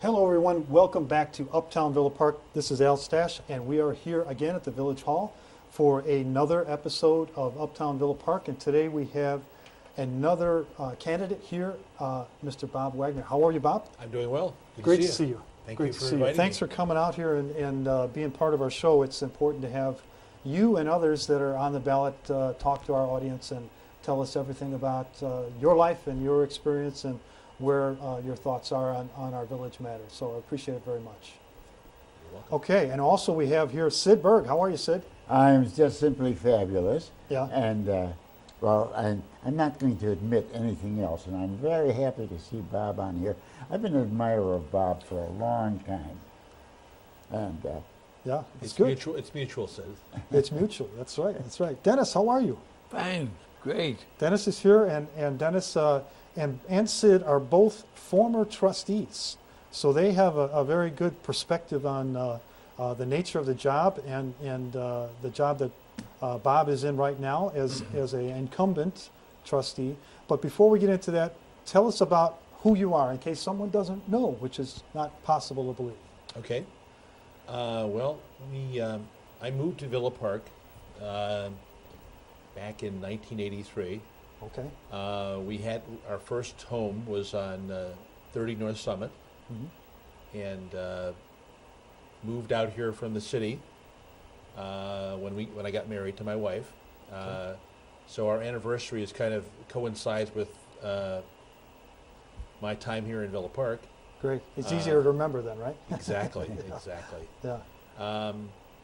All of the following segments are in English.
Hello, everyone. Welcome back to Uptown Villa Park. This is Al Stash, and we are here again at the Village Hall for another episode of Uptown Villa Park. And today we have another candidate here, Mr. Bob Wagner. How are you, Bob? I'm doing well. Good Great to to see you. Thank Great you to for see you. inviting Thanks me. for coming out here and being part of our show. It's important to have you and others that are on the ballot talk to our audience and tell us everything about your life and your experience and where your thoughts are on our village matters. So I appreciate it very much. You're welcome. Okay, and also we have here Sid Berg. How are you, Sid? I'm just simply fabulous. Yeah. And, I'm not going to admit anything else, and I'm very happy to see Bob on here. I've been an admirer of Bob for a long time. And Yeah, it's It's good. mutual. It's mutual, Sid. It's mutual. That's right. That's right. Dennis, how are you? Fine, great. Dennis is here, and Dennis and Sid are both former trustees, so they have a very good perspective on the nature of the job and the job that Bob is in right now as an incumbent trustee. But before we get into that, tell us about who you are, in case someone doesn't know, which is not possible to believe. Okay. I moved to Villa Park back in 1983. Okay. We had our first home was on 30 North Summit, Mhm. and moved out here from the city when I got married to my wife. Okay. So our anniversary is kind of coincides with my time here in Villa Park. Great. It's easier to remember then, right? Exactly, exactly. Yeah.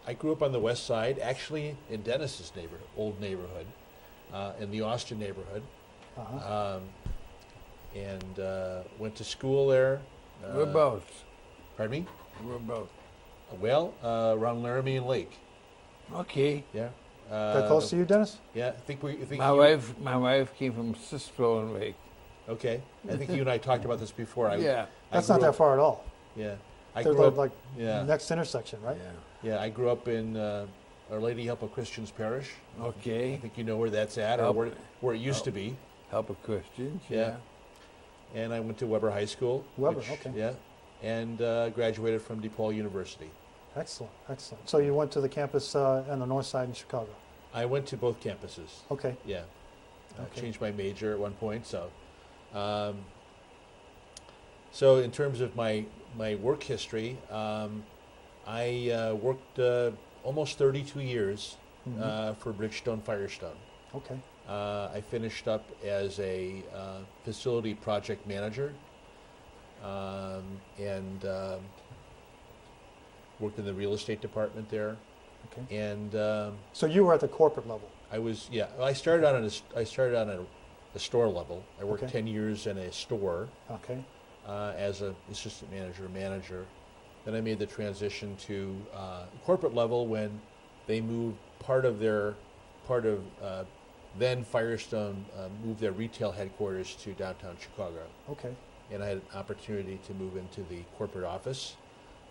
I grew up on the west side, actually in Dennis's old neighborhood, in the Austin neighborhood, Uh-huh. and went to school there. We're both. Pardon me? We're both. Well, around Laramie and Lake. Okay. Yeah. That close to you, Dennis? Yeah, I think My wife came from Cisco and Lake. Okay, I think you and I talked about this before. Yeah. That's not that far at all. Yeah, I They're grew up. like Yeah, next intersection, right? Yeah. yeah, I grew up in Our Lady Help of Christians Parish. I Okay. think you know where that's at, or Help- where it used to be. Help of Christians. Yeah. And I went to Weber High School. Weber, okay. Yeah, and graduated from DePaul University. Excellent, excellent. So you went to the campus on the north side in Chicago. I went to both campuses. Okay. Yeah, I Okay. changed my major at one point. So in terms of my work history, I worked almost 32 years Mhm. for Bridgestone Firestone. Okay. I finished up as a facility project manager, and worked in the real estate department there. Okay. And So you were at the corporate level. I started on a store level. I worked Okay. 10 years in a store Okay. as an assistant manager. Then I made the transition to corporate level when they moved then Firestone moved their retail headquarters to downtown Chicago. Okay. And I had an opportunity to move into the corporate office.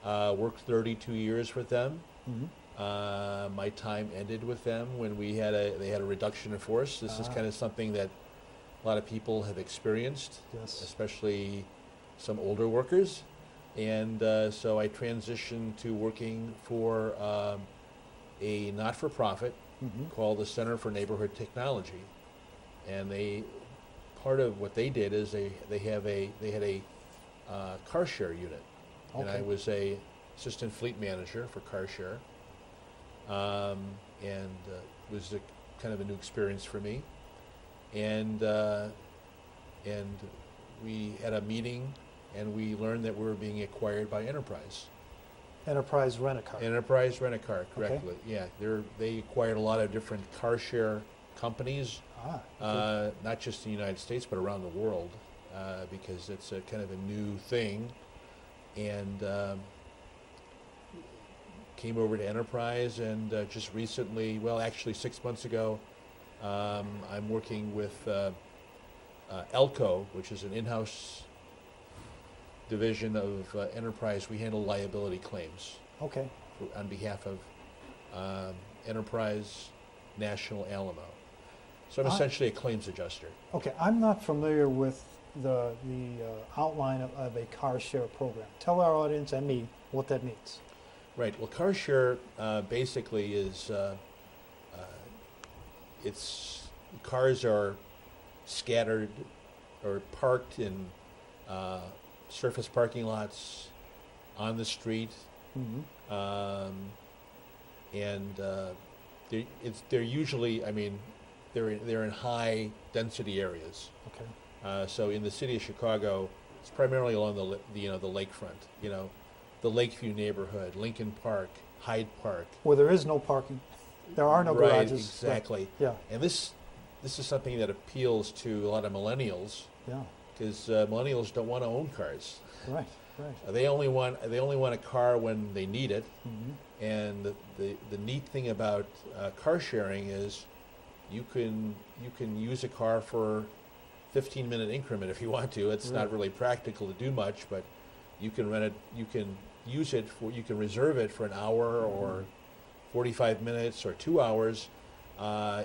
Worked 32 years with them. Mhm. My time ended with them when they had a reduction in force. This is Ah. kind of something that a lot of people have experienced, Yes. especially some older workers. And so I transitioned to working for a not-for-profit Mhm. called the Center for Neighborhood Technology. And part of what they did is they had a car share unit. And I Okay. was a assistant fleet manager for car share. And it was kind of a new experience for me. And we had a meeting, and we learned that we were being acquired by Enterprise. Enterprise Rent-A-Car. Enterprise Rent-A-Car, Okay. correctly. Yeah, they acquired a lot of different car share companies, Okay. not just in the United States, but around the world, because it's a kind of a new thing. And came over to Enterprise, and just recently, well, actually 6 months ago, I'm working with Elco, which is an in-house division of Enterprise. We handle liability claims Okay. on behalf of Enterprise National Alamo. So I'm Ah. essentially a claims adjuster. Okay. I'm not familiar with outline of a car share program. Tell our audience and me what that means. Right. Well, car share basically is cars are scattered or parked in surface parking lots on the street, Mm-hmm. and they're usually, I mean, they're in high density areas. Okay. So in the city of Chicago, it's primarily along the lakefront. The Lakeview neighborhood, Lincoln Park, Hyde Park. Where there is no parking, there are no Right, garages. exactly. Yeah. And this is something that appeals to a lot of millennials, Yeah. because millennials don't want to own cars. Right. Right. They only want a car when they need it. Mm-hmm. And the neat thing about car sharing is you can use a car for 15-minute increment if you want to. It's not really practical to do much, but you can rent it. You can use it for. You can reserve it for an hour or 45 minutes or 2 hours.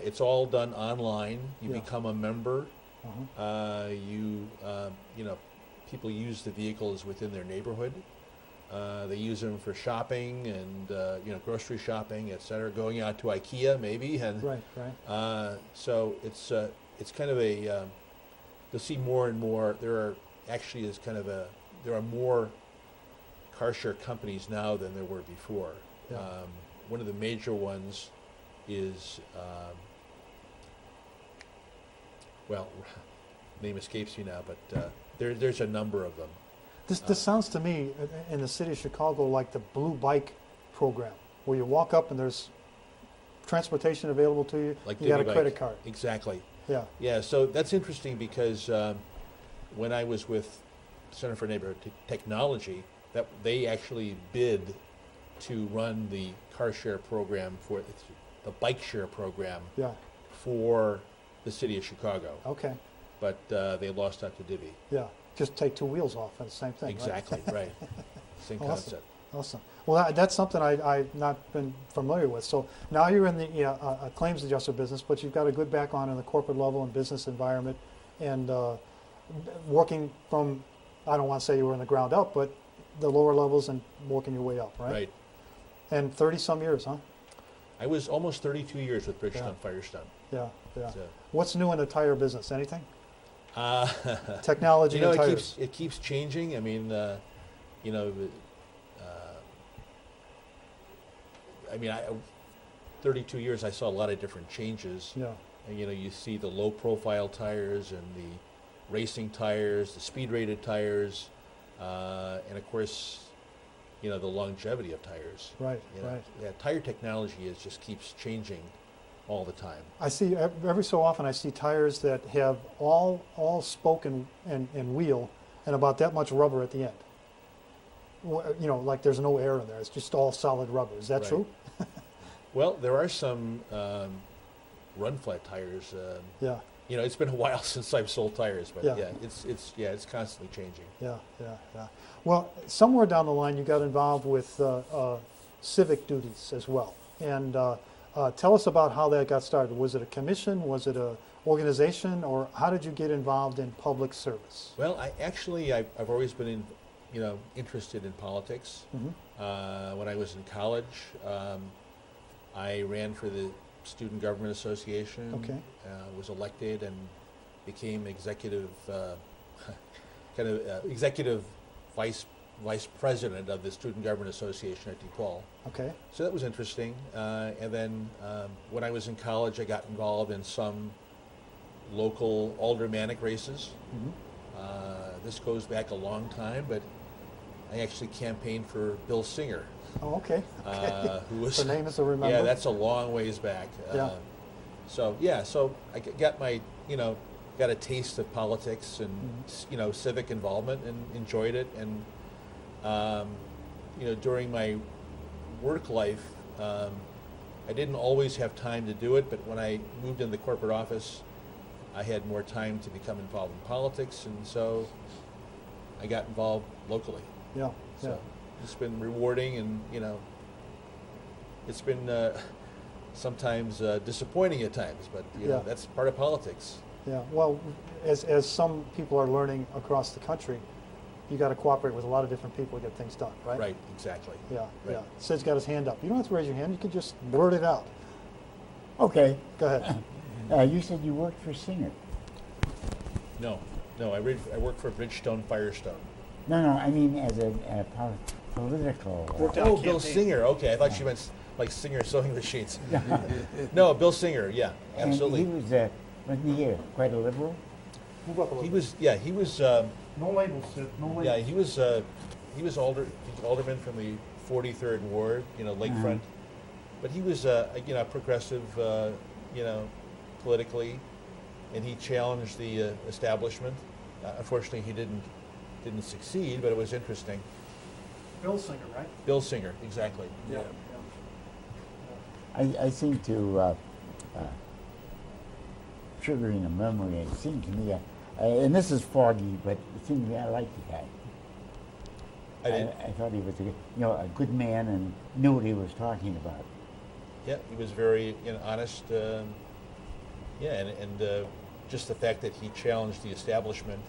It's all done online. You become a member. Uh-huh. People use the vehicles within their neighborhood. They use them for shopping and grocery shopping, et cetera. Going out to IKEA maybe, and Right. so it's kind of a you'll see more and more. There are more car share companies now than there were before. Yeah. One of the major ones is name escapes me now, but there's a number of them. This sounds to me in the city of Chicago like the Blue Bike program, where you walk up and there's transportation available to you. Like you got a Divvy credit Bike. card. Exactly. Yeah. Yeah, so that's interesting because when I was with Center for Neighborhood Technology, that they actually bid to run the car share program for the bike share program Yeah. for the city of Chicago, Okay. but they lost out to Divvy. Yeah. Just take two wheels off and the same thing. Exactly, right. Same Awesome. concept. Awesome. Well, that's something I've not been familiar with. So now you're in the claims adjuster business, but you've got a good background in the corporate level and business environment, and working from, I don't want to say you were in the ground up, but the lower levels and working your way up, right? Right. And 30-some years, huh? I was almost 32 years with Bridgestone Firestone. Yeah, yeah. So, What's new in the tire business? Anything? uh, Technology and tires. it keeps changing. I mean, 32 years, I saw a lot of different changes. Yeah. And, you see the low-profile tires and the racing tires, the speed-rated tires, and of course, the longevity of tires. Right, You know, right. Yeah, tire technology just keeps changing all the time. I see every so often I see tires that have all spoke and wheel and about that much rubber at the end. Like there's no air in there. It's just all solid rubber. Is that Right. true? Well, there are some run-flat tires. Yeah, It's been a while since I've sold tires, but Yeah. it's constantly changing. yeah. Well, somewhere down the line you got involved with civic duties as well. And tell us about how that got started. Was it a commission? Was it a organization? Or how did you get involved in public service? Well, I've always been interested in politics. Mm-hmm. When I was in college, I ran for the Student Government Association. Okay. Was elected and became executive executive vice president of the Student Government Association at DePaul. Okay. So that was interesting. And then when I was in college, I got involved in some local aldermanic races. Mm-hmm. This goes back a long time, but I actually campaigned for Bill Singer, Oh, okay. who was The name is to remember. yeah, that's a long ways back. Yeah. So I got my got a taste of politics and civic involvement and enjoyed it. And during my work life, I didn't always have time to do it, but when I moved in the corporate office, I had more time to become involved in politics, and so I got involved locally. Yeah. So Yeah. it's been rewarding, and it's been sometimes disappointing at times, but Yeah. that's part of politics. Yeah. Well, as some people are learning across the country, you got to cooperate with a lot of different people to get things done, right? Right, exactly. Yeah, Right. yeah. Sid's got his hand up. You don't have to raise your hand. You can just blurt it out. Okay. Go ahead. You said you worked for Singer. No, I work for Bridgestone Firestone. No, I mean as a political. Worked on Oh, a Bill campaign. Singer. Okay, I thought she meant like Singer sewing machines. No, Bill Singer. Yeah, absolutely. And he was, wasn't he quite a liberal? Move up a little He bit. was. Yeah, he was. No labels, Sid. No labels. Yeah, he was alderman from the 43rd Ward, Lakefront. But he was, progressive, politically, and he challenged the establishment. Unfortunately, he didn't succeed, but it was interesting. Bill Singer, right? Bill Singer, exactly. Yeah. I seem to, triggering a memory, it seemed to me, and this is foggy, but it seemed to me I liked the guy. I thought he was a good man and knew what he was talking about. Yeah, he was very honest. And just the fact that he challenged the establishment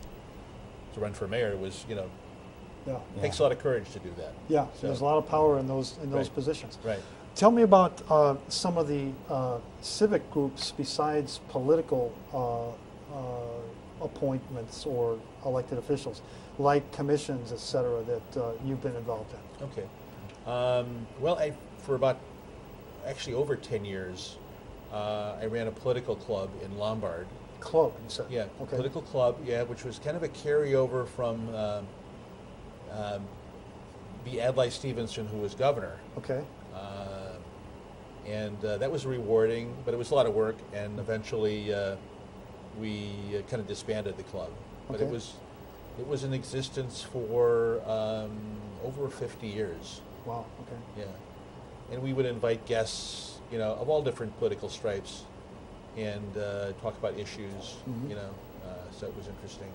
to run for mayor was, Yeah. takes a lot of courage to do that. Yeah. So- There's a lot of power in those Right. positions. Right. Tell me about some of the civic groups besides political appointments or elected officials, like commissions, et cetera, that you've been involved in. Okay. Well, for about actually over 10 years, I ran a political club in Lombard. Club, you said? Yeah, Okay. political club, yeah, which was kind of a carryover from B. Adlai Stevenson, who was governor. Okay. And that was rewarding, but it was a lot of work, and eventually we kind of disbanded the club. But Okay. it was in existence for over 50 years. Wow. Okay. Yeah, and we would invite guests, of all different political stripes, and talk about issues, Mhm. So it was interesting,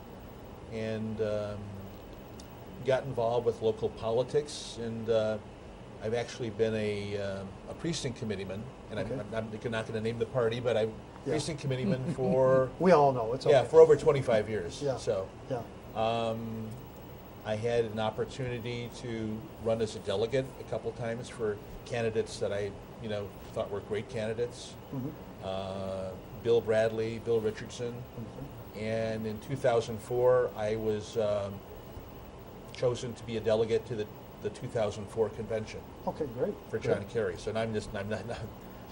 and got involved with local politics, and I've actually been a precinct committeeman, and Okay. I'm not going to name the party, but I'm Yeah. precinct committeeman for We all know it's okay. yeah, for over 25 years. Yeah. So. Yeah. I had an opportunity to run as a delegate a couple times for candidates that I, thought were great candidates. Mhm. Bill Bradley, Bill Richardson, and in 2004 I was chosen to be a delegate to the 2004 convention Okay. Great. for Great. John Kerry. So I'm not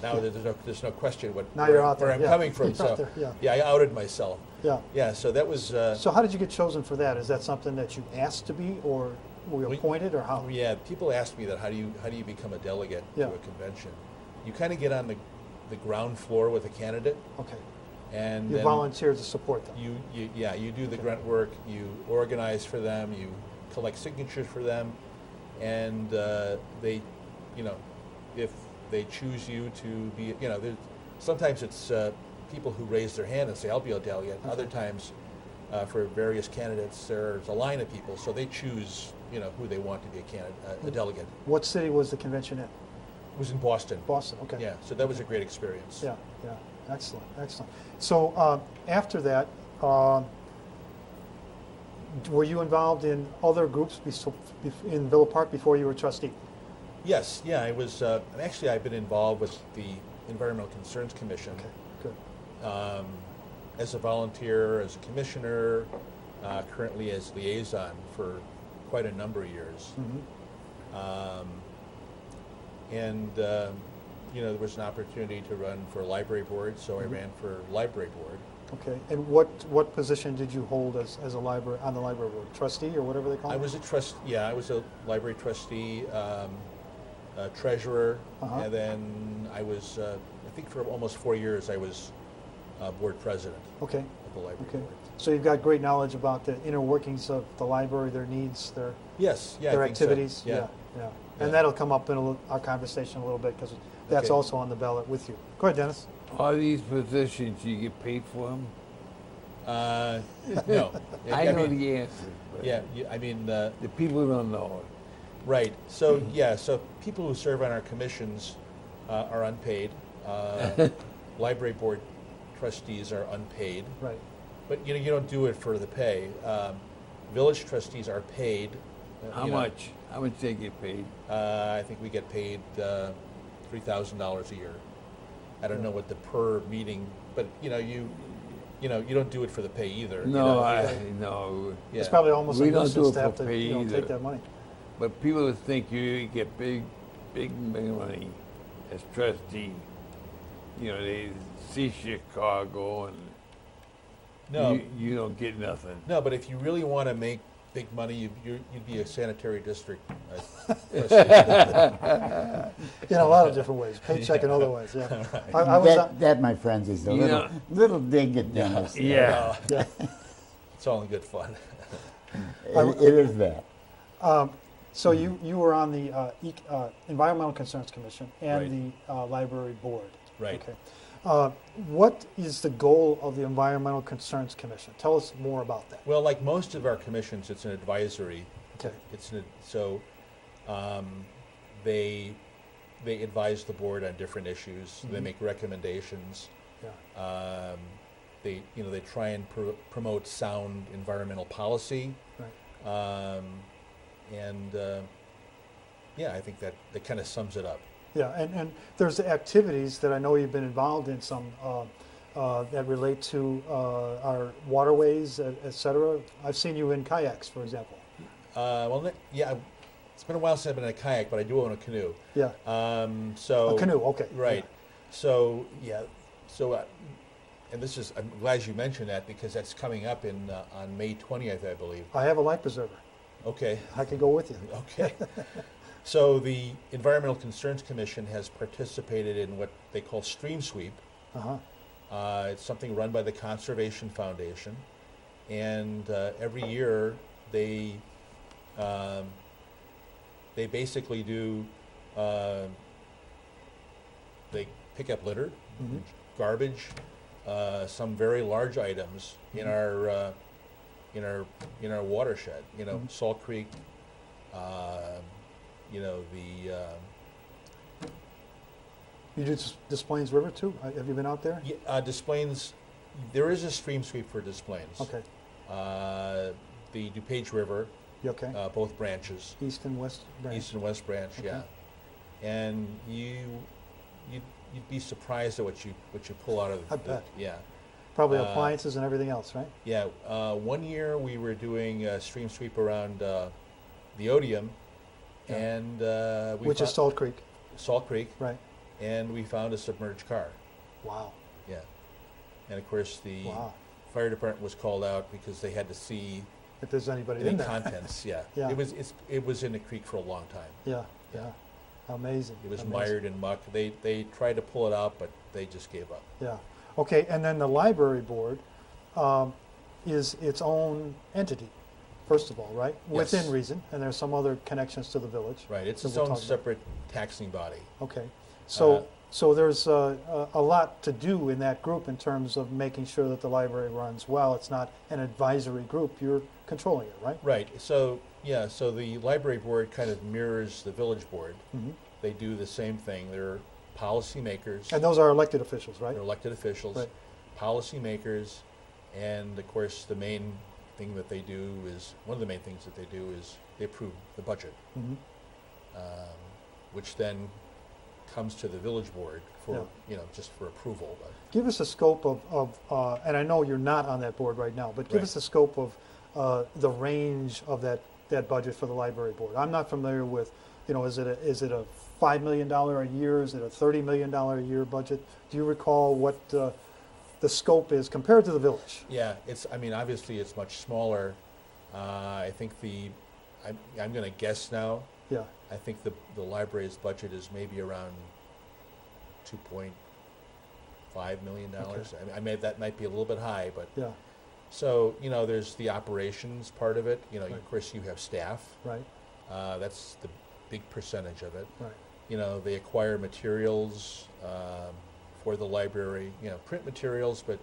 now there's no question Now you're out where there, I'm yeah. coming from. You're out So there, yeah. I outed myself. Yeah. Yeah, so that was. So how did you get chosen for that? Is that something that you asked to be, or were you We- appointed, or how? Yeah, people ask me that. How do you become a delegate Yeah. to a convention? You kind of get on the ground floor with a candidate, Okay. and You then volunteer to support them. you do the Okay. grunt work. You organize for them. You collect signatures for them, and they, if they choose you to be, sometimes it's people who raise their hand and say, "I'll be a delegate." Okay. Other times, for various candidates, there's a line of people, so they choose, who they want to be a candidate, a delegate. What city was the convention in? It was in Boston. Boston. Okay. Yeah, so that was a great experience. Yeah. Yeah. Excellent. Excellent. So after that, were you involved in other groups in Villa Park before you were trustee? Yes, yeah, I was, actually I've been involved with the Environmental Concerns Commission Okay. Good. as a volunteer, as a commissioner, currently as liaison for quite a number of years. Mm-hmm. There was an opportunity to run for library board, so I ran for library board. Okay. And what position did you hold as a library on the library board? Trustee or whatever they call it? I was I was a library trustee, treasurer, Uh-huh. and then I was, I think for almost 4 years, I was board president Okay. of the library Okay. board. So you've got great knowledge about the inner workings of the library, their needs, their Yes, yeah, I their think so. activities. Yeah. Yeah. Yeah. And that'll come up in our conversation a little bit because that's Okay. also on the ballot with you. Go ahead, Dennis. All these positions, you get paid for them? No. I know mean, the answer. But Yeah, I mean, The people don't know right. So, yeah, so people who serve on our commissions are unpaid. Library board trustees are unpaid, Right. but you don't do it for the pay. Village trustees are paid. How much? How much they get paid? I think we get paid $3,000 a year. I don't know what the per meeting, but you don't do it for the pay either. No, Yeah. It's probably almost We a don't do nuisance it to have for to pay either. take that money. But people think you get big money as trustee. They see Chicago and No. you don't get nothing. No, but if you really want to make big money, you'd be a sanitary district trustee. In a lot of different ways, paycheck and other ways, yeah. Right. I was, That, my friends, is the Yeah. little dig at Dennis. Yeah. yeah. It's all in good fun. It is that. So you were on the Environmental Concerns Commission and Right. the Library Board. Right. Okay. What is the goal of the Environmental Concerns Commission? Tell us more about that. Well, like most of our commissions, it's an advisory. Okay. They advise the board on different issues. They Mhm. make recommendations. Yeah. They try and promote sound environmental policy. Right. I think that kind of sums it up. Yeah, and there's activities that I know you've been involved in, some that relate to our waterways, et cetera. I've seen you in kayaks, for example. It's been a while since I've been in a kayak, but I do own a canoe. Yeah. So A canoe, okay. Right. So and I'm glad you mentioned that because that's coming up on May 20th, I believe. I have a life preserver. Okay. I can go with you. Okay. So the Environmental Concerns Commission has participated in what they call stream sweep. Uh-huh. It's something run by the Conservation Foundation, and every year they basically do they pick up litter, Mhm. garbage, some very large items in our watershed. Mhm. Salt Creek. You do Des Plaines River too? Have you been out there? Des Plaines, there is a stream sweep for Des Plaines. Okay. The DuPage River, You okay? both branches, East and West branch. East and West branch, Okay. yeah. And you'd be surprised at what you pull out of I bet. Yeah. Probably uh, appliances and everything else, right? Yeah. One year we were doing a stream sweep around the Odium, Yeah. and Which is Salt Creek, Salt Creek, right? and we found a submerged car. Wow. Yeah. And of course the Wow. fire department was called out because they had to see If there's anybody the in there. contents. Yeah. Yeah. It was in the creek for a long time. Yeah, yeah. Amazing. It was Amazing. mired in muck. They tried to pull it out, but they just gave up. Yeah. Okay, and then the library board is its own entity, first of all, right? Yes. Within reason, and there's some other connections to the village. Right. It's that its we'll own talk about. separate taxing body. Okay. So there's a lot to do in that group in terms of making sure that the library runs well. It's not an advisory group. You're controlling it, right? Right. So the library board kind of mirrors the village board. Mhm. They do the same thing. They're policymakers. And those are elected officials, right? They're elected officials, Right. policymakers, and of course the main thing that they do is one of the main things that they do is they approve the budget, Mhm. which then comes to the village board for Yeah. just for approval. But Give us a scope of and I know you're not on that board right now, but give Right. us a scope of the range of that budget for the library board. I'm not familiar with, is it a $5 million a year? Is it a $30 million a year budget? Do you recall what the scope is compared to the village? yeah, obviously it's much smaller. I think I'm going to guess now. Yeah, I think the library's budget is maybe around $2.5 million. Okay. That might be a little bit high, but yeah, so there's the operations part of it. Right. Of course you have staff. right, That's the big percentage of it. right. They acquire materials for the library. Print materials, but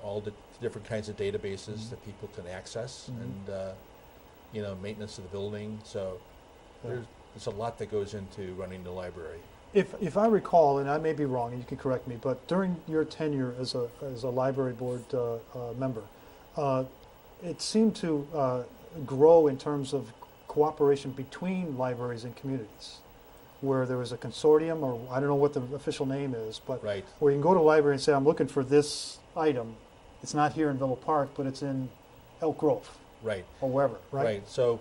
all the different kinds of databases Mhm. that people can access, Mhm. and maintenance of the building. So Yeah. there's a lot that goes into running the library. If I recall, and I may be wrong, and you can correct me, but during your tenure as a library board member, it seemed to grow in terms of cooperation between libraries and communities, where there was a consortium, or I don't know what the official name is, but Right. where you can go to a library and say, I'm looking for this item. It's not here in Villa Park, but it's in Elk Grove Right. or wherever, right? Right. So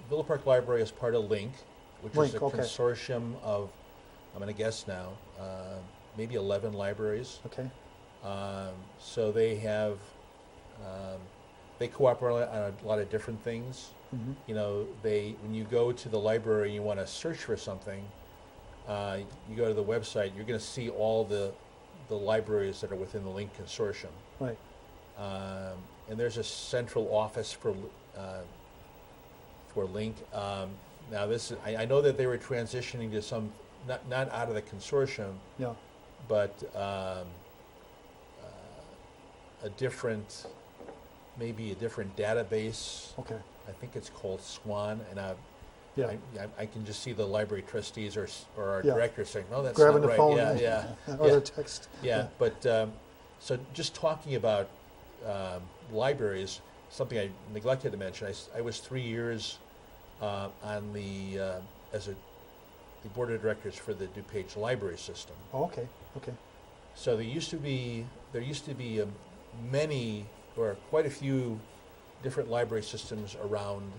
Villa Park Library is part of LINC, which LINC, is a okay. consortium of, I'm going to guess now, maybe 11 libraries. Okay. So they have, they cooperate on a lot of different things. Mm-hmm. You know, when you go to the library and you want to search for something, you go to the website, you're going to see all the libraries that are within the LINC consortium. Right. And there's a central office for LINC. Now this is, I know that they were transitioning to some, not out of the consortium, Yeah. but a different, maybe a different database. Okay. I think it's called Swan, and Yeah. I can just see the library trustees or our Yeah. director saying, "No, that's Grabbing not the right." phone Yeah, and- yeah, or yeah. the text. Yeah, but so just talking about libraries, something I neglected to mention. I was 3 years on the as the board of directors for the DuPage library system. Oh, okay. Okay. So there used to be many or quite a few different library systems around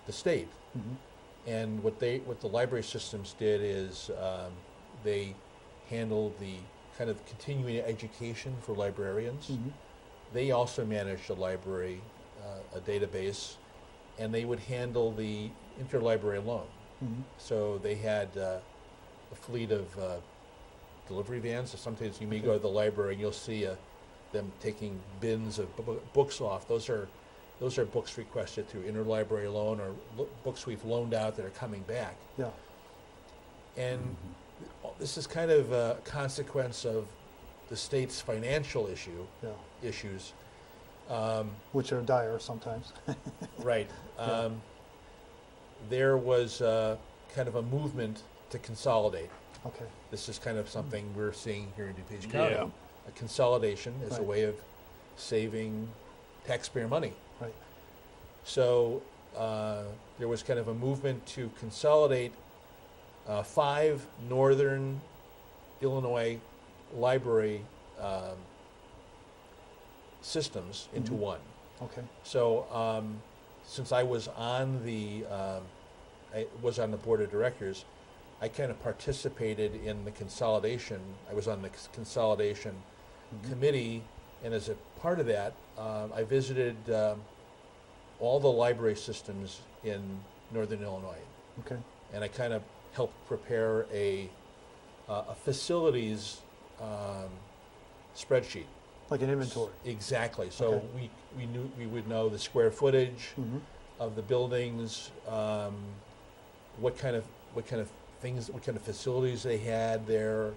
the state. Mm-hmm. And what the library systems did is they handled the kind of continuing education for librarians. Mm-hmm. They also managed a library, a database, and they would handle the interlibrary loan. Mm-hmm. So they had a fleet of delivery vans. So sometimes you may go to the library and you'll see them taking bins of books off. Those are books requested through interlibrary loan or books we've loaned out that are coming back. Yeah. And this is kind of a consequence of the state's financial Yeah. issues. Which are dire sometimes. Right. Yeah. There was kind of a movement to consolidate. Okay. This is kind of something we're seeing here in DuPage County. Yeah. A consolidation as a Right. way of saving taxpayer money. Right. So there was kind of a movement to consolidate 5 northern Illinois library systems into Mhm. one. Okay. So since I was on the board of directors, I kind of participated in the consolidation. I was on the consolidation Mhm. committee, and as a part of that, I visited all the library systems in northern Illinois, Okay. and I kind of helped prepare a facilities spreadsheet. Like an inventory. Exactly. So Okay. we would know the square footage Mm-hmm. of the buildings, what kind of things, what kind of facilities they had there,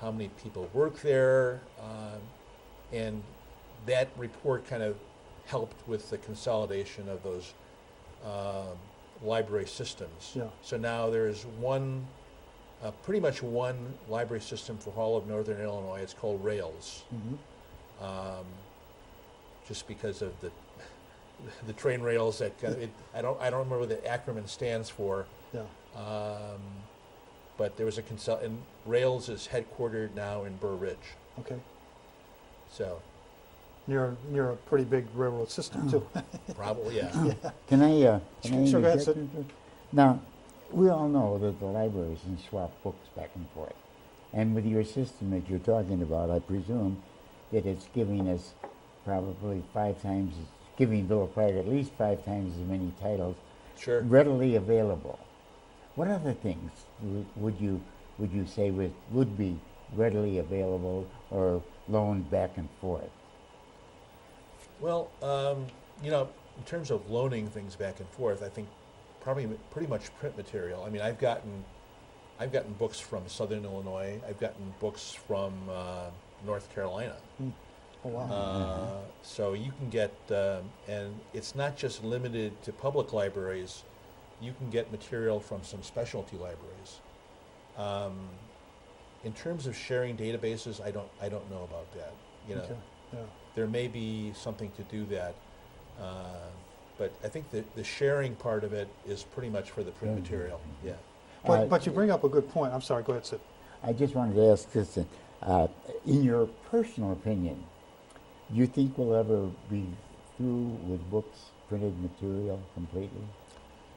how many people work there, and that report kind of helped with the consolidation of those library systems. Yeah. So now there is pretty much one library system for all of northern Illinois. It's called Rails. Mm-hmm. Just because of the train rails that I don't remember what the acronym stands for, Yeah. but there was and Rails is headquartered now in Burr Ridge. Okay. So Near a pretty big railroad system too. probably yeah. Can I Sure, go ahead, interject Sid. into it? Now, we all know that the libraries can swap books back and forth. And with your system that you're talking about, I presume that it's giving us probably 5 times, giving Villa Park at least 5 times as many titles Sure. readily available. What other things would you say would be readily available or loaned back and forth? Well, in terms of loaning things back and forth, I think probably pretty much print material. I mean, I've gotten books from Southern Illinois. I've gotten books from North Carolina. Oh wow. So you can get, and it's not just limited to public libraries. You can get material from some specialty libraries. in terms of sharing databases, I don't know about that. You know, Okay. Yeah. there may be something to do that, but I think the sharing part of it is pretty much for the print material. Yeah. But you bring up a good point. I'm sorry. Go ahead, Sid. I just wanted to ask this, in your personal opinion, do you think we'll ever be through with books, printed material completely?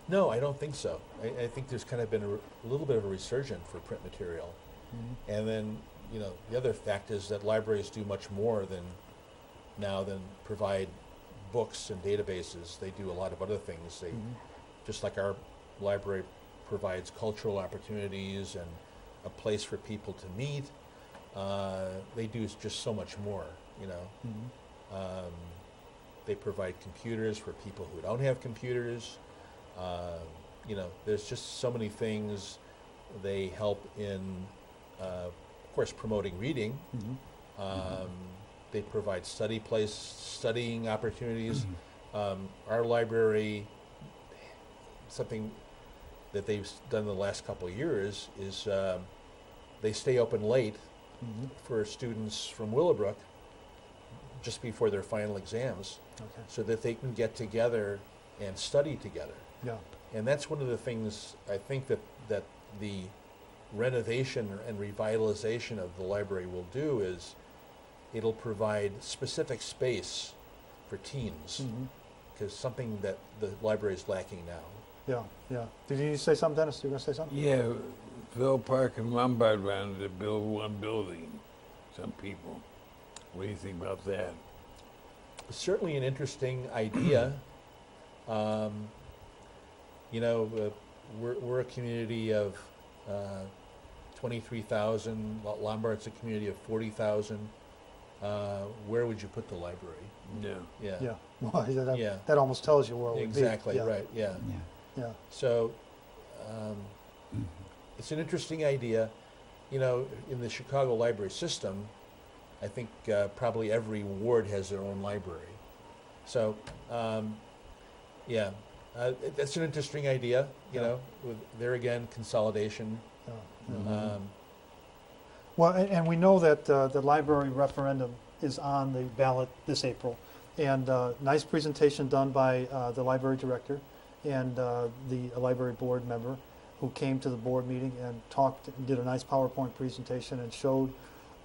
No, I don't think so. I think there's kind of been a little bit of a resurgence for print material. Mm-hmm. And then, you know, the other fact is that libraries do much more than provide books and databases. They do a lot of other things. They, just like our library provides cultural opportunities and a place for people to meet, they do just so much more, you know. They provide computers for people who don't have computers. You know, there's just so many things. They help in, of course, promoting reading. They provide studying opportunities. Our library, something that they've done the last couple of years is they stay open late for students from Willowbrook just before their final exams, so that they can get together and study together. Yeah. And that's one of the things I think that the renovation and revitalization of the library will do is it'll provide specific space for teens, because something that the library is lacking now. Yeah. Yeah. Did you say something, Dennis? You were going to say something? Yeah, Phil Park and Lombard wanted to build one building, some people. What do you think about that? Certainly an interesting idea. You know, we're a community of 23,000. Lombard's a community of 40,000. Where would you put the library? Yeah. Yeah. Yeah. Well, that, Yeah. that almost tells you where it would be. Exactly. Yeah. Right. Yeah. Yeah. So it's an interesting idea. You know, in the Chicago library system, I think probably every ward has their own library. So, yeah, that's an interesting idea. You know, with there again, consolidation. Well, and we know that the library referendum is on the ballot this April, and nice presentation done by the library director and the library board member who came to the board meeting and did a nice PowerPoint presentation and showed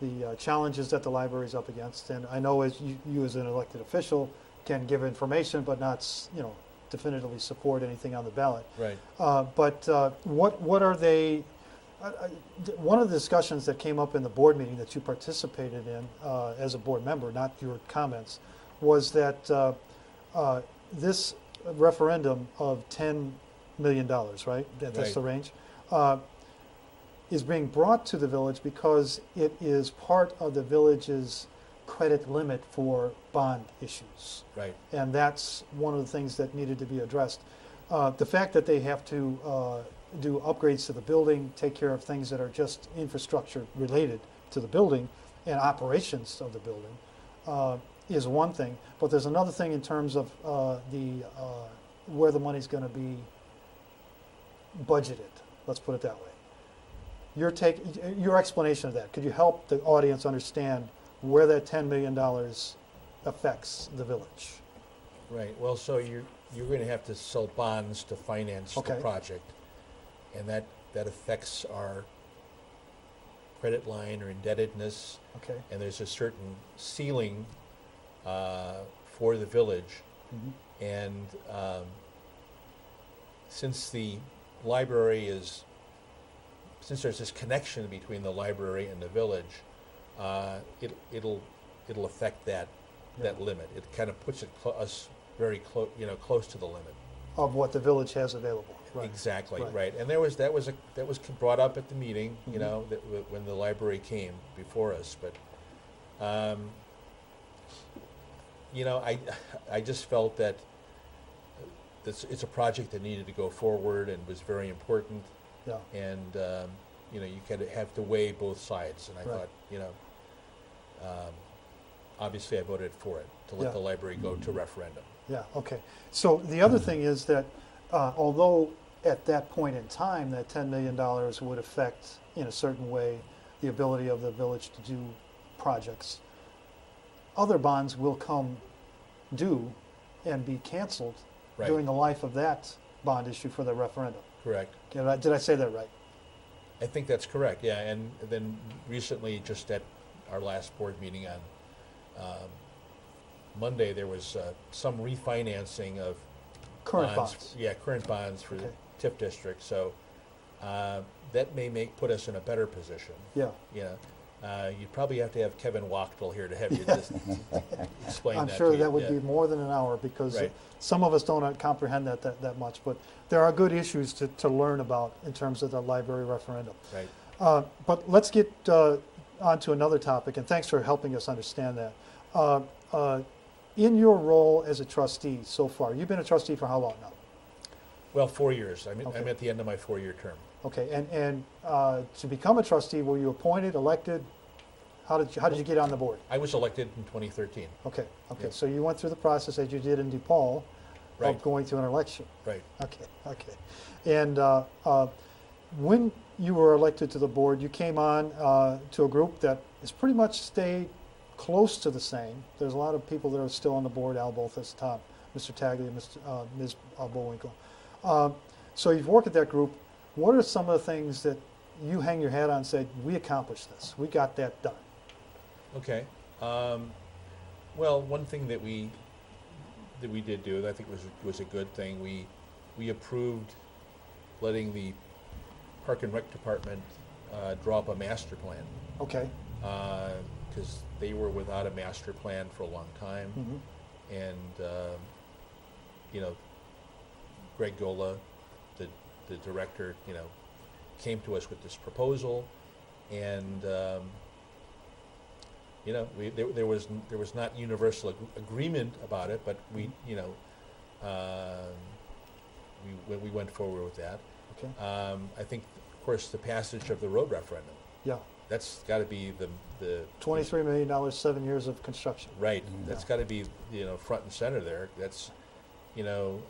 the challenges that the library is up against. And I know as you as an elected official can give information, but not definitively support anything on the ballot. Right. But what are they? One of the discussions that came up in the board meeting that you participated in as a board member, not your comments, was that this referendum of $10 million, right? That's the range, is being brought to the village because it is part of the village's credit limit for bond issues. Right. And that's one of the things that needed to be addressed. The fact that they have to do upgrades to the building, take care of things that are just infrastructure related to the building and operations of the building is one thing. But there's another thing in terms of where the money's going to be budgeted. Let's put it that way. Your explanation of that. Could you help the audience understand where that $10 million affects the village? Right. Well, so you're going to have to sell bonds to finance the project, and that affects our credit line or indebtedness. Okay. And there's a certain ceiling for the village, and since the library since there's this connection between the library and the village, it'll affect that limit. It kind of puts us very close to the limit Of what the village has available. Right. Exactly, right. And that was brought up at the meeting, you know, when the library came before us. But you know, I just felt that it's a project that needed to go forward and was very important. Yeah. And you know, you kind of have to weigh both sides. And I thought, you know, obviously I voted for it to let the library go to referendum. Yeah. Okay. So the other thing is that although at that point in time that $10 million would affect in a certain way the ability of the village to do projects. Other bonds will come due and be canceled Right. during the life of that bond issue for the referendum. Correct. Did I say that right? I think that's correct, yeah. And then recently, just at our last board meeting on Monday, there was some refinancing of Current bonds. Yeah, current bonds for Okay. the TIF district. So that may put us in a better position. Yeah. You know, you'd probably have to have Kevin Wachtel here to have you just explain I'm that sure to you. that would Yeah. be more than an hour because Right. some of us don't comprehend that much. But there are good issues to learn about in terms of the library referendum. Right. But let's get on to another topic, and thanks for helping us understand that. In your role as a trustee so far, you've been a trustee for how long now? Well, 4 years. I'm Okay. at the end of my 4-year term. Okay, and to become a trustee, were you appointed, elected? How did you get on the board? I was elected in 2013. Okay, Yeah. so you went through the process as you did in DePaul Right. of going through an election. Right. Okay. And when you were elected to the board, you came on to a group that has pretty much stayed close to the same. There's a lot of people that are still on the board, Al Bolthus, Tom, Mr. Tagley, Ms. Bullwinkle. So you've worked at that group. What are some of the things that you hang your hat on and say, we accomplished this, we got that done? Okay. Well, one thing that we did do, that I think was a good thing. We approved letting the Park and Rec Department draw up a master plan Okay. because they were without a master plan for a long time, Mhm. and you know, Greg Gola, the director, you know, came to us with this proposal, and you know, there was not universal agreement about it, but we, you know, we went forward with that. Okay. I think, of course, the passage of the road referendum, Yeah. that's got to be the $23 million, 7 years of construction. right. That's got to be, you know, front and center there. That's, you know,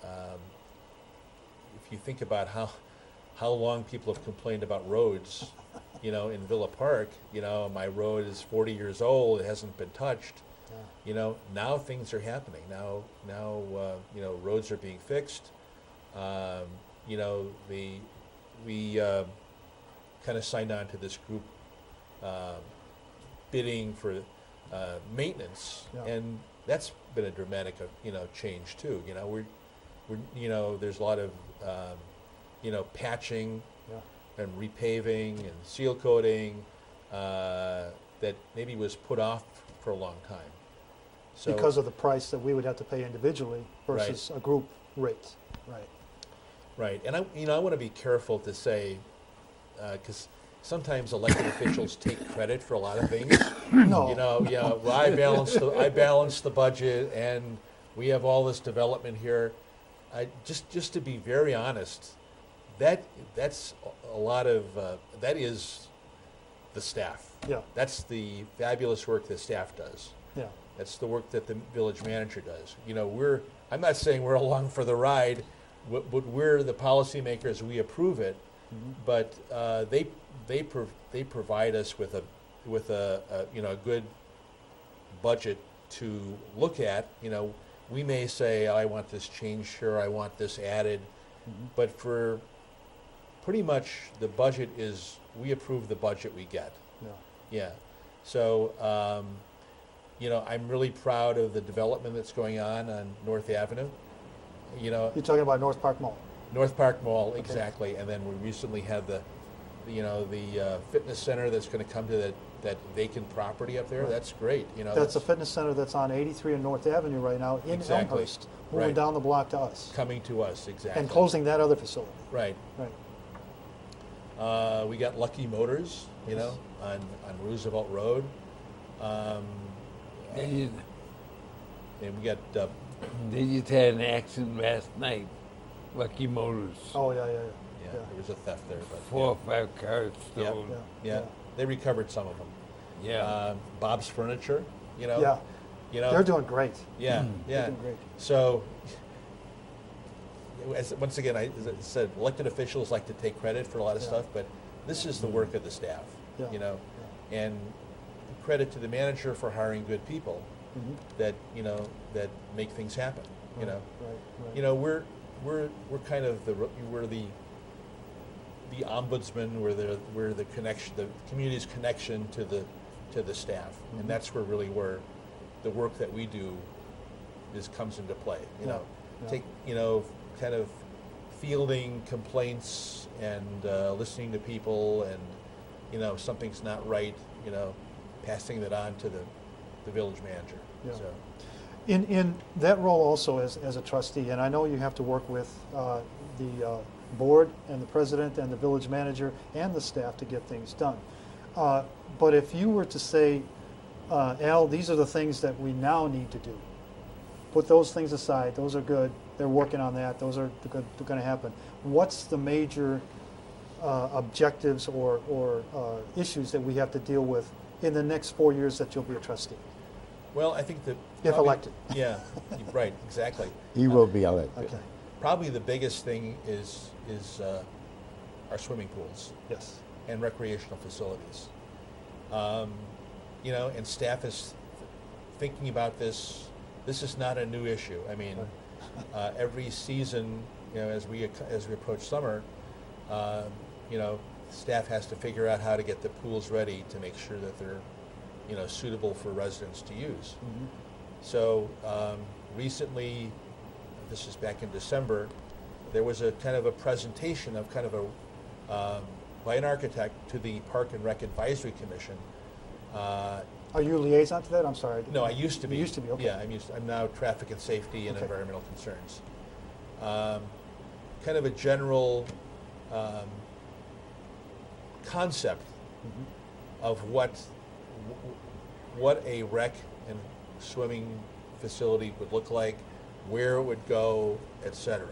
if you think about how long people have complained about roads, you know, in Villa Park, you know, my road is 40 years old, it hasn't been touched. Yeah. You know, now things are happening. Now, you know, roads are being fixed. You know, we kind of signed on to this group bidding for maintenance, Yeah. and that's been a dramatic, you know, change too. You know, we're you know, there's a lot of you know, patching Yeah. and repaving and seal coating that maybe was put off for a long time. So, Because of the price that we would have to pay individually versus a group rate. Right. right, and I want to be careful to say, because sometimes elected officials take credit for a lot of things. No. You know, well, I balanced the budget, and we have all this development here. Just to be very honest, that's a lot of that is the staff. Yeah. That's the fabulous work the staff does. Yeah. That's the work that the village manager does. You know, I'm not saying we're along for the ride, but we're the policymakers. We approve it, Mhm. but they provide us with a you know, a good budget to look at. You know, we may say, I want this changed here, I want this added, Mhm. but for pretty much the budget is, we approve the budget we get. Yeah. Yeah. So, you know, I'm really proud of the development that's going on North Avenue. You know, You're talking about North Park Mall. North Park Mall, exactly. And then we recently had the fitness center that's going to come to that vacant property up there. Right. That's great. You know, That's a fitness center that's on 83 and North Avenue right now in Exactly. Elmhurst, moving Right. down the block to us coming to us, exactly. and closing that other facility. Right. Right. We got Lucky Motors, you know, on Roosevelt Road. They And we got, just had an accident last night. Lucky Motors. Oh yeah. yeah, there was a theft there, but 4 or 5 cars Yeah. stolen. yeah, they recovered some of them. Yeah. Bob's Furniture, you know. Yeah. You know. They're doing great. Yeah, They're yeah. doing great. So, once again, as I said, elected officials like to take credit for a lot of Yeah. stuff, but this is the work of the staff. Yeah. You know, Yeah. and credit to the manager for hiring good people that that make things happen. Right. We're kind of we're the ombudsman, we're the connection, the community's connection to the staff, and that's where the work that we do comes into play. Take kind of fielding complaints and listening to people, and if something's not right, passing that on to the village manager. Yeah. So. In that role also as a trustee, and I know you have to work with the board and the president and the village manager and the staff to get things done. But if you were to say, Al, these are the things that we now need to do. Put those things aside. Those are good. They're working on that. Those are going to happen. What's the major objectives or issues that we have to deal with in the next 4 years that you'll be a trustee? Well, I think that if elected. Yeah, right, exactly. He will be elected. Okay. Probably the biggest thing is our swimming pools. Yes. And recreational facilities. And staff is thinking about this. This is not a new issue. I mean, every season, as we approach summer, staff has to figure out how to get the pools ready to make sure that they're suitable for residents to use. So recently, this is back in December, there was a kind of a presentation of kind of by an architect to the Park and Rec Advisory Commission. Are you a liaison to that? I'm sorry. No, I used to be. You used to be, okay. Yeah, I'm now traffic and safety and environmental concerns. Kind of a general concept of what a rec and swimming facility would look like, where it would go, etc.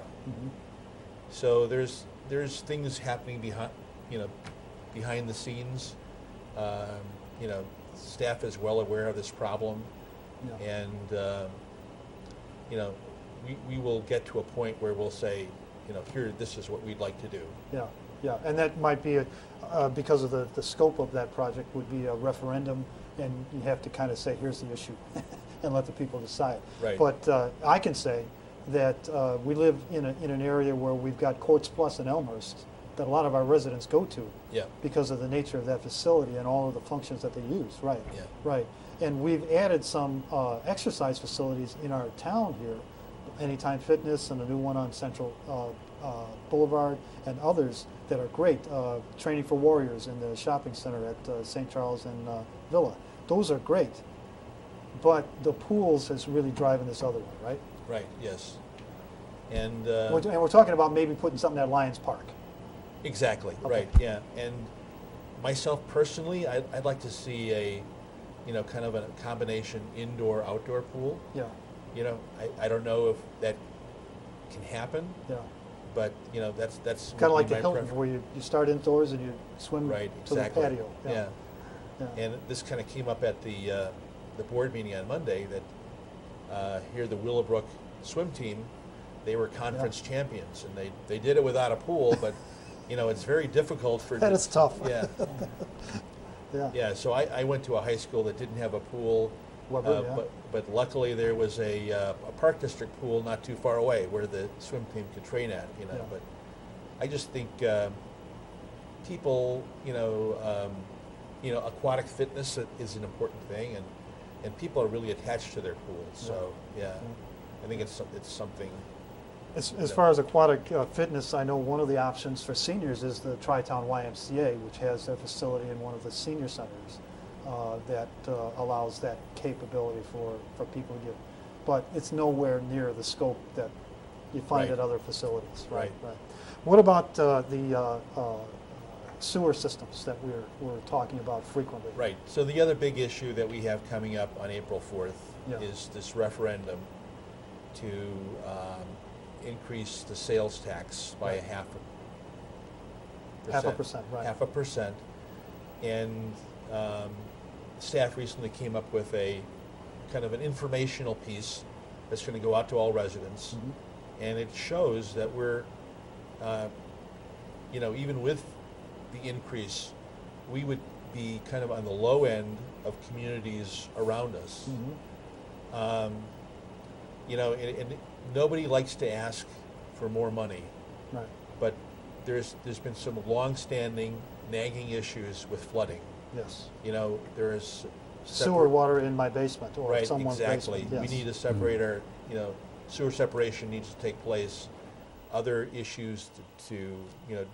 So there's things happening behind the scenes. Staff is well aware of this problem, and we will get to a point where we'll say, here, this is what we'd like to do. Yeah, and that might be because of the scope of that project would be a referendum, and you have to kind of say, here's the issue, and let the people decide. Right. But I can say that we live in an area where we've got Courts Plus and Elmhurst that a lot of our residents go to because of the nature of that facility and all of the functions that they use. Right. Yeah. Right. And we've added some exercise facilities in our town here, Anytime Fitness and a new one on Central Boulevard and others that are great. Training for Warriors in the shopping center at St. Charles and Villa. Those are great. But the pools is really driving this other one, right? Right, yes. And we're talking about maybe putting something at Lions Park. Exactly, Okay. right, yeah. And myself personally, I'd like to see a, kind of a combination indoor-outdoor pool. Yeah. I don't know if that can happen. Yeah. But that's kind of like the my Hilton, preference. where you start indoors and you swim Right, to exactly. the patio. Yeah. And this kind of came up at the board meeting on Monday that here the Willowbrook swim team, they were conference champions, and they did it without a pool, but it's very difficult for. That is tough. Yeah. Yeah. So I went to a high school that didn't have a pool. Weber, but luckily there was a park district pool not too far away where the swim team could train at. But I just think people, aquatic fitness is an important thing, and people are really attached to their pools. So I think it's something. As far as aquatic fitness, I know one of the options for seniors is the Tri-Town YMCA, which has a facility in one of the senior centers that allows that capability for people to get. But it's nowhere near the scope that you find at other facilities. Right. What about the sewer systems that we're talking about frequently? Right. So the other big issue that we have coming up on April 4th is this referendum to increase the sales tax by a half a percent. Right. 0.5%. And staff recently came up with a kind of an informational piece that's going to go out to all residents. And it shows that we're, even with the increase, we be kind of on the low end of communities around us. You know, and nobody likes to ask for more money, Right. but there's been some long-standing nagging issues with flooding. Yes. You know, there is Sewer water in my basement or right, someone's exactly. basement. Yes. We need a separator. You know, sewer separation needs to take place. Other issues to you know,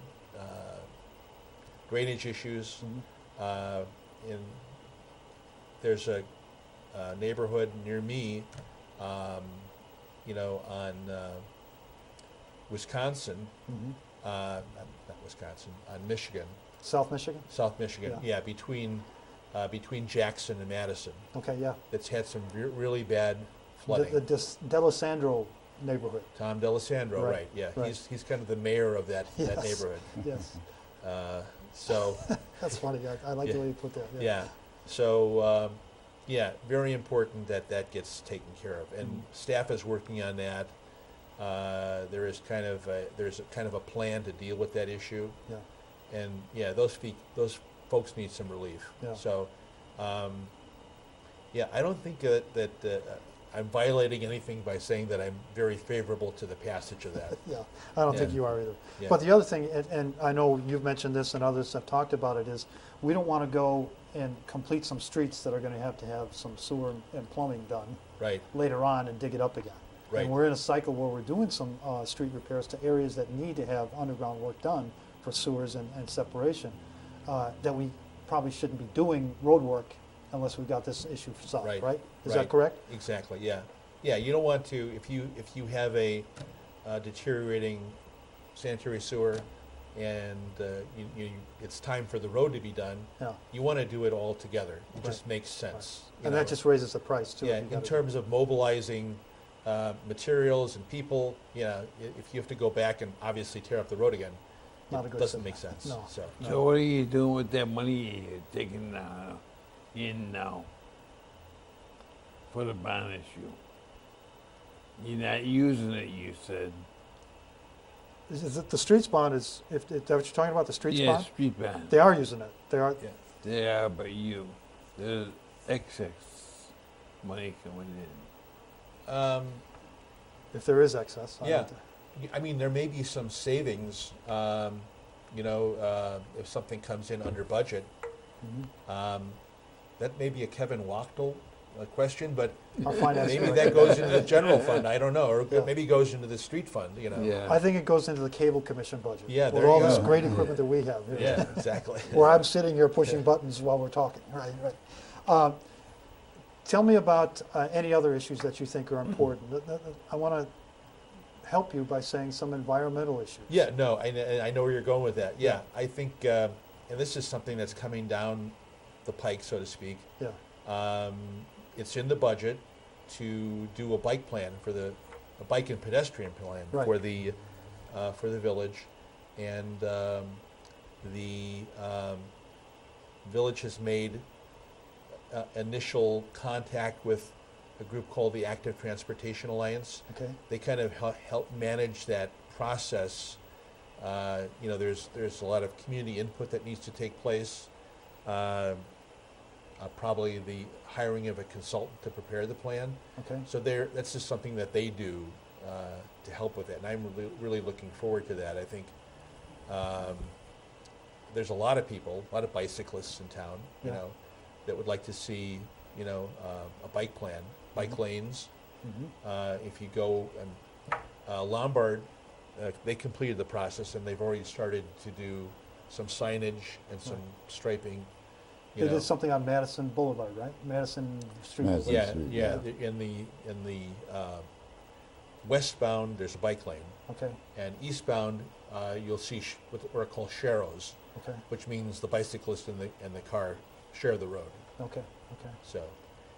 drainage issues. In there's a neighborhood near me, you know, on Wisconsin, not Wisconsin, on Michigan, South Michigan? South Michigan, Yeah. yeah, between Jackson and Madison. Okay, yeah. That's had some really bad flooding. The D'Alessandro neighborhood. Tom D'Alessandro, Right, right? Yeah, right. he's kind of the mayor of that Yes. neighborhood. Yes. So That's funny. I like the Yeah. way you put that. yeah, so yeah, very important that that gets taken care of, and staff is working on that. There's kind of a plan to deal with that issue, Yeah. and yeah, those folks need some relief. Yeah. So, yeah, I don't think that I'm violating anything by saying that I'm very favorable to the passage of that. Yeah, I don't think Yeah. you are either. Yeah. But the other thing, and I know you've mentioned this and others have talked about it, is we don't want to go and complete some streets that are going to have some sewer and plumbing done Right, later on and dig it up again. Right. And we're in a cycle where we're doing some street repairs to areas that need to have underground work done for sewers and separation, that we probably shouldn't be doing road work unless we've got this issue solved, Right. right? Is Right. that correct? exactly, yeah. Yeah, you don't want to, if you have a deteriorating sanitary sewer and it's time for the road to be done, Yeah. you want to do it all together. It Right. just makes sense. you And know. that just raises the price too. Yeah, if you in gotta- terms of mobilizing materials and people, if you have to go back and obviously tear up the road again, Not a it good doesn't thing. make sense. No. So, So what are you doing with that money you're taking in now for the bond issue? You're not using it, you said. Is it the streets bond is, if that what you're talking about, the streets Yeah, bond? street bond. They are using it. They are, yeah. They are, but you. There's excess money coming in. if there is excess. I Yeah. don't thi- I mean, there may be some savings, if something comes in under budget. That may be a Kevin Wachtel question, but Our finance maybe director. that goes into the general fund, I don't know, or Yeah. maybe goes into the street fund, Yeah. I think it goes into the cable commission budget. Yeah, With there all you this go. great equipment that we have here. Yeah, exactly. Where I'm sitting here pushing buttons while we're talking. Right, right. Tell me about any other issues that you think are important. I want to help you by saying some environmental issues. Yeah, no, I know where you're going with that. Yeah, I think, and this is something that's coming down the pike, so to speak. Yeah. It's in the budget to do a bike plan a bike and pedestrian plan Right. for the village, and the village has made initial contact with a group called the Active Transportation Alliance. Okay. They kind of help manage that process. There's a lot of community input that needs to take place. Probably the hiring of a consultant to prepare the plan. Okay. So that's just something that they do to help with that, and I'm really looking forward to that. I think there's a lot of people, a lot of bicyclists in town, Yeah. that would like to see, a bike plan, bike lanes. If you go and Lombard, they completed the process and they've already started to do some signage and some striping. They did something on Madison Boulevard, right? Madison Street. Madison Boulevard. Yeah, Street, yeah. In the westbound, there's a bike lane, Okay. and eastbound, you'll see what are called sharrows, Okay. which means the bicyclist and the car share the road. Okay. Okay. So,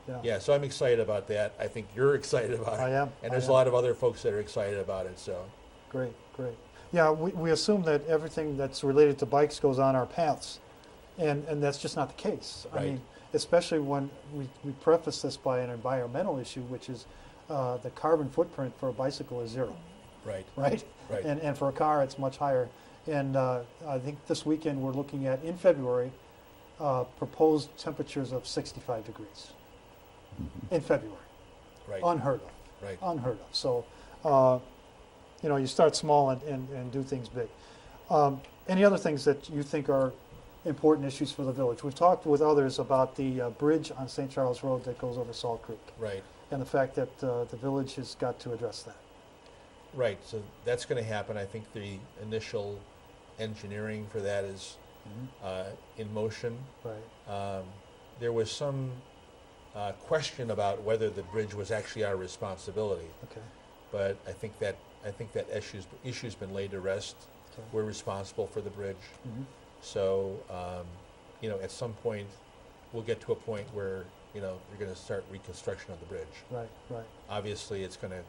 Yeah. yeah, so I'm excited about that. I think you're excited about it. I am. And I there's am. a lot of other folks that are excited about it. So, Great. Great. Yeah. We assume that everything that's related to bikes goes on our paths, and that's just not the case. I Right. mean, especially when we preface this by an environmental issue, which is the carbon footprint for a bicycle is zero, right, right? right, And for a car, it's much higher. And I think this weekend we're looking at, in February, proposed temperatures of 65 degrees in February. Right. Unheard of. Right. Unheard of. So, you start small and do things big. Any other things that you think are important issues for the village? We've talked with others about the bridge on St. Charles Road that goes over Salt Creek, Right. and the fact that the village has got to address that. Right. So that's going to happen. I think the initial engineering for that is in motion. Right. There was some question about whether the bridge was actually our responsibility, Okay. but I think that issue's been laid to rest. Okay. We're responsible for the bridge. Mhm. So, at some point, we'll get to a point where, you're going to start reconstruction of the bridge. Right. Right. Obviously, it's going to,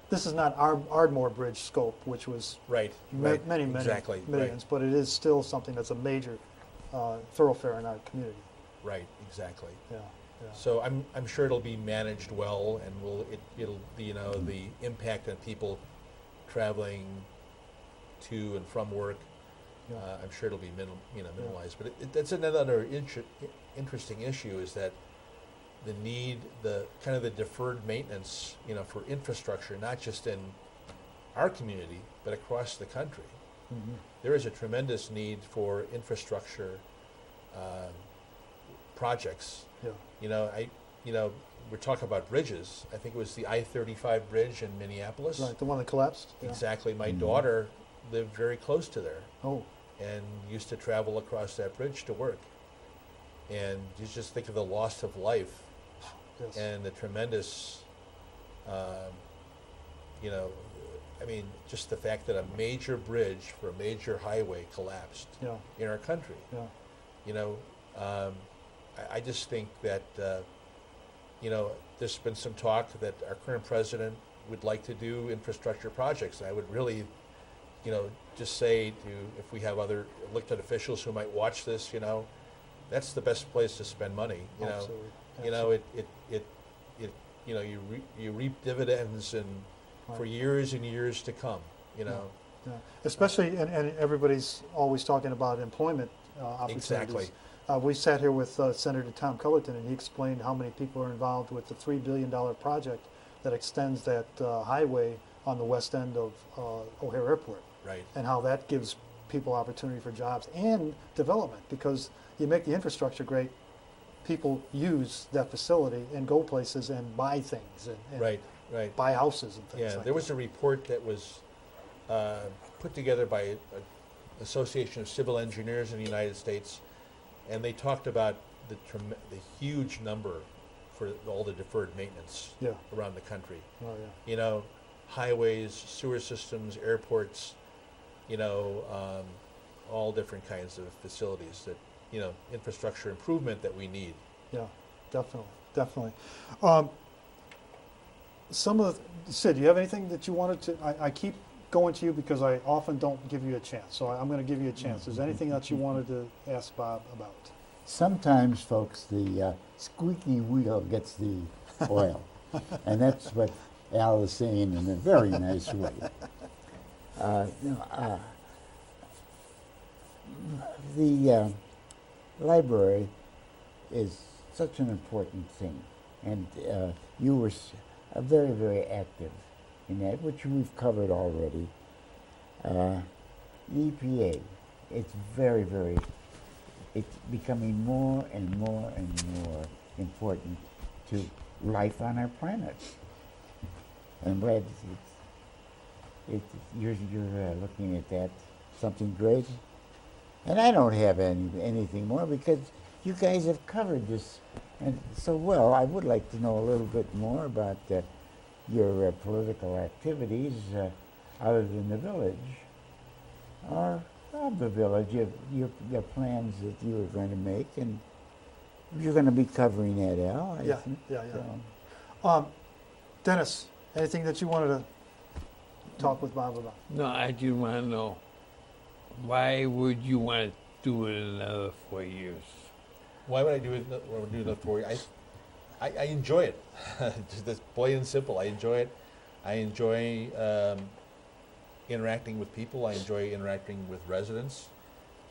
This is not our Ardmore Bridge scope, which was right, many exactly, millions, but it is still something that's a major thoroughfare in our community. right, exactly. Yeah. Yeah. So I'm sure it'll be managed well, and it'll be, the impact on people traveling to and from work. Yeah. I'm sure it'll be minimalized. But that's another interesting issue, is that the need, the deferred maintenance, for infrastructure, not just in our community but across the country. Mhm. There is a tremendous need for infrastructure projects. Yeah. We're talking about bridges. I think it was the I-35 bridge in Minneapolis. Right. The one that collapsed. Yeah. Exactly. My daughter lived very close to there Oh. and used to travel across that bridge to work. And you just think of the loss of life Yes. and the tremendous, just the fact that a major bridge for a major highway collapsed Yeah. in our country. Yeah. I just think that, there's been some talk that our current president would like to do infrastructure projects. And I would really, just say if we have other elected officials who might watch this, that's the best place to spend money. Absolutely. You reap dividends for Right. years and years to come. Yeah. Especially, and everybody's always talking about employment opportunities. Exactly. We sat here with Senator Tom Cullerton, and he explained how many people are involved with the $3 billion project that extends that highway on the west end of O'Hare Airport, Right. and how that gives people opportunity for jobs and development, because you make the infrastructure great, people use that facility and go places and buy things and Right. Right. buy houses and things Yeah, like there that. was a report that was put together by an Association of Civil Engineers in the United States, and they talked about the huge number for all the deferred maintenance Yeah. around the country. Oh, yeah. Highways, sewer systems, airports, all different kinds of facilities that, infrastructure improvement that we need. Yeah, definitely. Sid, do you have anything that you wanted to, I keep going to you because I often don't give you a chance, so I'm going to give you a chance. Is there anything that you wanted to ask Bob about? Sometimes, folks, the squeaky wheel gets the oil, and that's what Al is saying in a very nice way. The library is such an important thing, and you were very, very active in that, which we've covered already. The EPA, it's very, very, it's becoming more and more and more important to life on our planet. I'm glad you're looking at that, something great. And I don't have anything more because you guys have covered this and so well. I would like to know a little bit more about your political activities other than the village, or of the village, your plans that you were going to make, and you're going to be covering that, Al. I think. Yeah. So. Dennis, anything that you wanted to talk with Bob about? No, I just want to know, why would you want to do it another 4 years? Why would I do it another 4 years? I enjoy it. Just plain and simple. I enjoy it. I enjoy interacting with people. I enjoy interacting with residents.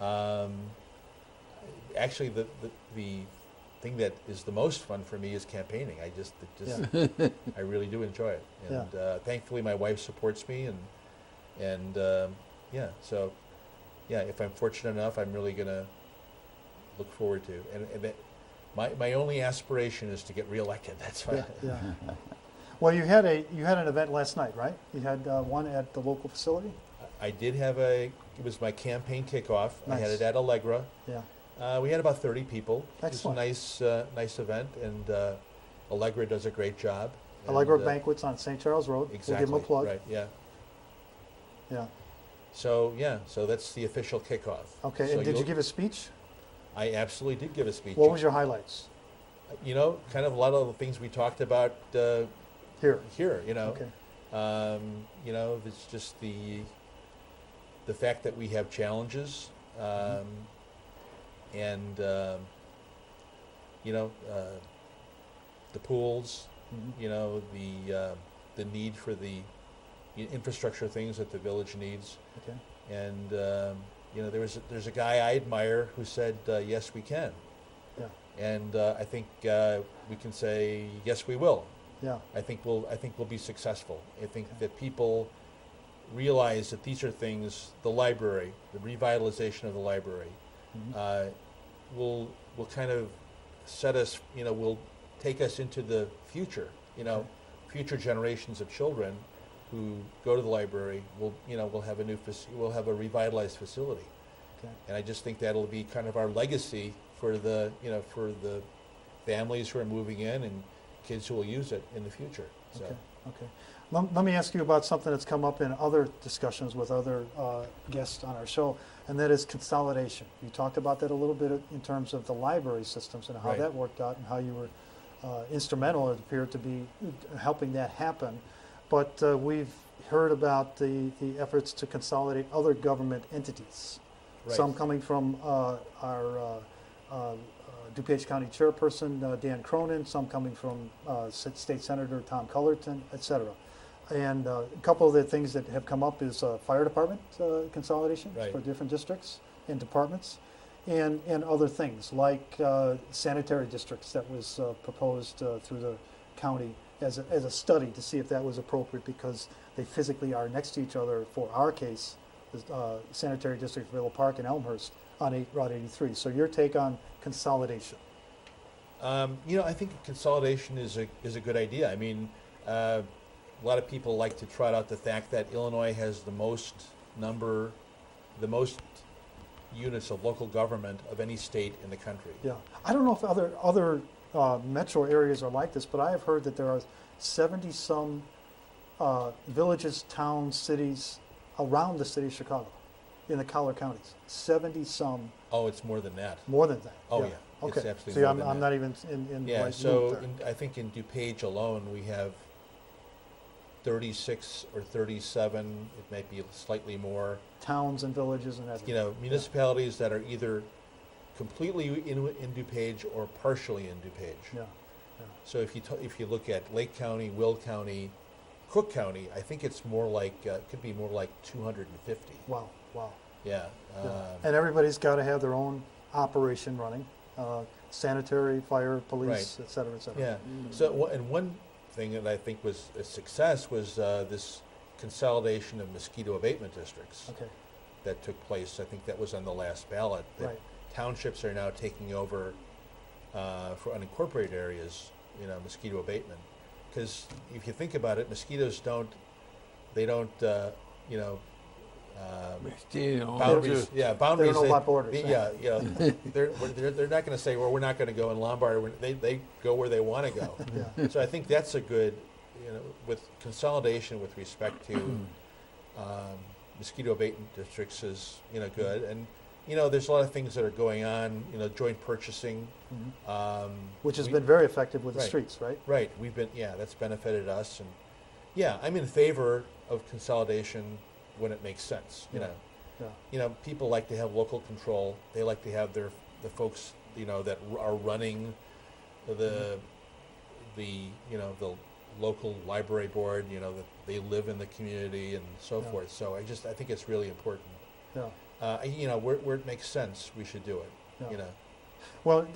Um, actually, the thing that is the most fun for me is campaigning. I really do enjoy it, and thankfully my wife supports me, and so if I'm fortunate enough, I'm really gonna look forward to, my only aspiration is to get reelected. That's why. Yeah. Well, you had an event last night, right? You had one at the local facility. I did have it was my campaign kickoff. Nice. I had it at Allegra. Yeah. We had about 30 people. Excellent. It was a nice event, and Allegra does a great job. Allegra and, Banquets on St. Charles Road. Exactly. We'll give them a plug. Right. Yeah. Yeah. So that's the official kickoff. Okay. So And did you give a speech? I absolutely did give a speech. What was your highlights? Kind of a lot of the things we talked about Here. Here. Okay. It's just the fact that we have challenges, and the pools, the need for the infrastructure things that the village needs, Okay. and there's a guy I admire who said yes we can, Yeah. and I think we can say yes we will. Yeah. I think we'll be successful. I think that people realize that these are things, the library, the revitalization of the library, will kind of set us, will take us into the future. Future generations of children who go to the library will have a revitalized facility. Okay. And I just think that'll be kind of our legacy for the families who are moving in and kids who will use it in the future. So. Okay. Let me ask you about something that's come up in other discussions with other guests on our show, and that is consolidation. You talked about that a little bit in terms of the library systems and how Right. that worked out and how you were instrumental, it appeared to be, helping that happen. But we've heard about the efforts to consolidate other government entities, Right. some coming from our DuPage County Chairperson Dan Cronin, some coming from State Senator Tom Cullerton, et cetera. And a couple of the things that have come up is fire department consolidation Right. for different districts and departments, and other things like sanitary districts that was proposed through the county as a study to see if that was appropriate, because they physically are next to each other. For our case, the sanitary district Villa Park and Elmhurst on Route 83. So your take on consolidation? I think consolidation is a good idea. I mean, a lot of people like to trot out the fact that Illinois has the most units of local government of any state in the country. Yeah, I don't know if other metro areas are like this, but I have heard that there are 70-some villages, towns, cities around the city of Chicago, in the collar counties. 70-some. Oh, it's more than that. More than that. Oh yeah. Okay. It's absolutely See, more I'm than that. not even in Yeah. right So loop there. I think in DuPage alone we have 36 or 37. It might be slightly more. Towns and villages and everything. Municipalities that are either completely in DuPage or partially in DuPage. Yeah. So if you look at Lake County, Will County, Cook County, I think it's more like could be more like 250. Wow. Yeah. And everybody's got to have their own operation running, sanitary, fire, police, Right. et cetera, et cetera. Yeah. So and one thing that I think was a success was this consolidation of mosquito abatement districts Okay. that took place. I think that was on the last ballot. That Right. Townships are now taking over for unincorporated areas, mosquito abatement. Because if you think about it, mosquitoes don't boundaries. Yeah, boundaries. They don't know about borders. They're not going to say, well, we're not going to go in Lombard. They go where they want to go. Yeah. So I think that's a good, with consolidation with respect to mosquito abatement districts is good. And there's a lot of things that are going on. Joint purchasing, Which has been very effective with the Right. streets, right? Right. That's benefited us. And I'm in favor of consolidation when it makes sense. Yeah. People like to have local control. They like to have the folks, that are running the local library board, that they live in the community and so Yeah. forth. So I think it's really important. Yeah. where it makes sense, we should do it. Yeah. You know, Well,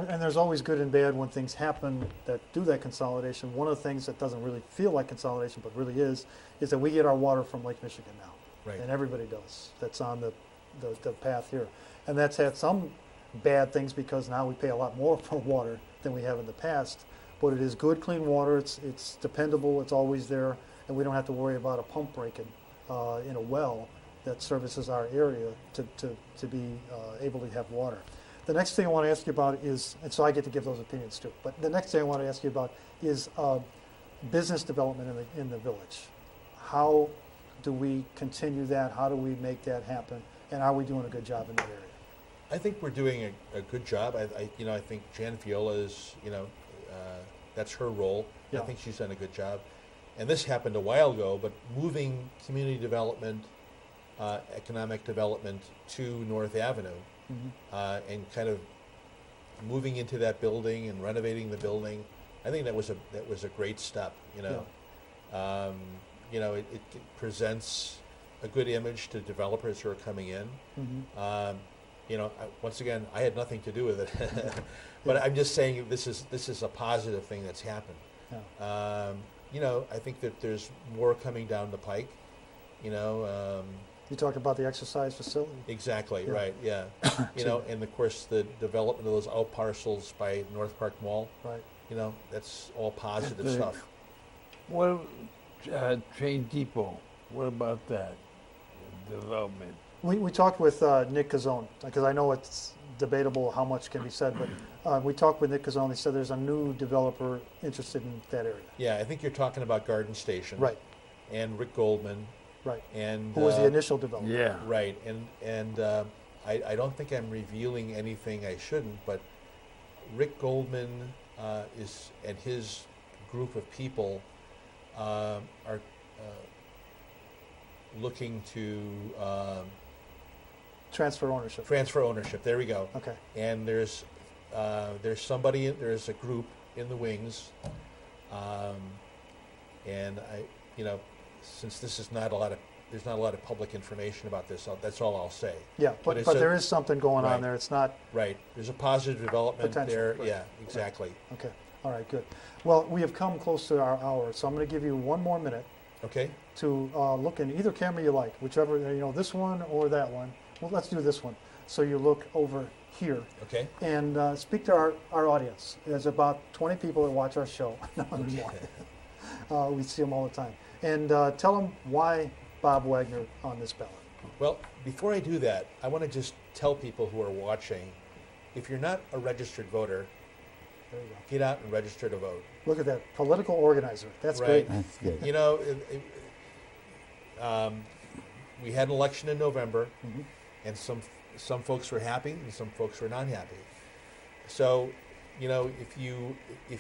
and there's always good and bad when things happen that do that consolidation. One of the things that doesn't really feel like consolidation, but really is that we get our water from Lake Michigan now. right? And everybody does. That's on the path here. And that's had some bad things because now we pay a lot more for water than we have in the past. But it is good, clean water. It's dependable. It's always there. And we don't have to worry about a pump breaking in a well that services our area to be able to have water. The next thing I want to ask you about is, and so I get to give those opinions too, but the next thing I want to ask you about is business development in the village. How do we continue that? How do we make that happen? And are we doing a good job in that area? I think we're doing a good job. I think Jan Viola is, that's her role. Yeah. I think she's done a good job. And this happened a while ago, but moving community development, economic development to North Avenue, and kind of moving into that building and renovating the building, I think that was a great step. Yeah. It presents a good image to developers who are coming in. Once again, I had nothing to do with it, but I'm just saying this is a positive thing that's happened. Yeah. I think that there's more coming down the pike. You talk about the exercise facility. Exactly, Yeah. right, yeah. And of course the development of those out parcels by North Park Mall, Right. That's all positive The- stuff. What, train depot, what about that development? We talked with Nick Cazzone, because I know it's debatable how much can be said, but we talked with Nick Cazzone. He said there's a new developer interested in that area. Yeah, I think you're talking about Garden Station. Right, And Rick Goldman. right. And Who was the initial developer? Yeah. Right, and I don't think I'm revealing anything I shouldn't, but Rick Goldman and his group of people are looking to Transfer ownership. transfer ownership. There we go. Okay. And there's a group in the wings, and since this is there's not a lot of public information about this. That's all I'll say. Yeah, But but it's there is something going right. on there. It's not, Right. There's a positive development Potential, there. right. Yeah, exactly. okay. All right, good. Well, we have come close to our hour, so I'm going to give you one more minute Okay. to look in either camera you like, whichever, this one or that one. Well, let's do this one. So you look over here Okay. and speak to our audience. There's about 20 people that watch our show. No, more. We see them all the time. And tell them why Bob Wagner on this ballot. Well, before I do that, I want to just tell people who are watching, if you're not a registered voter, There you go. get out and register to vote. Look at that, political organizer. That's Right. great. That's good. We had an election in November, Mhm. and some folks were happy and some folks were not happy. So, if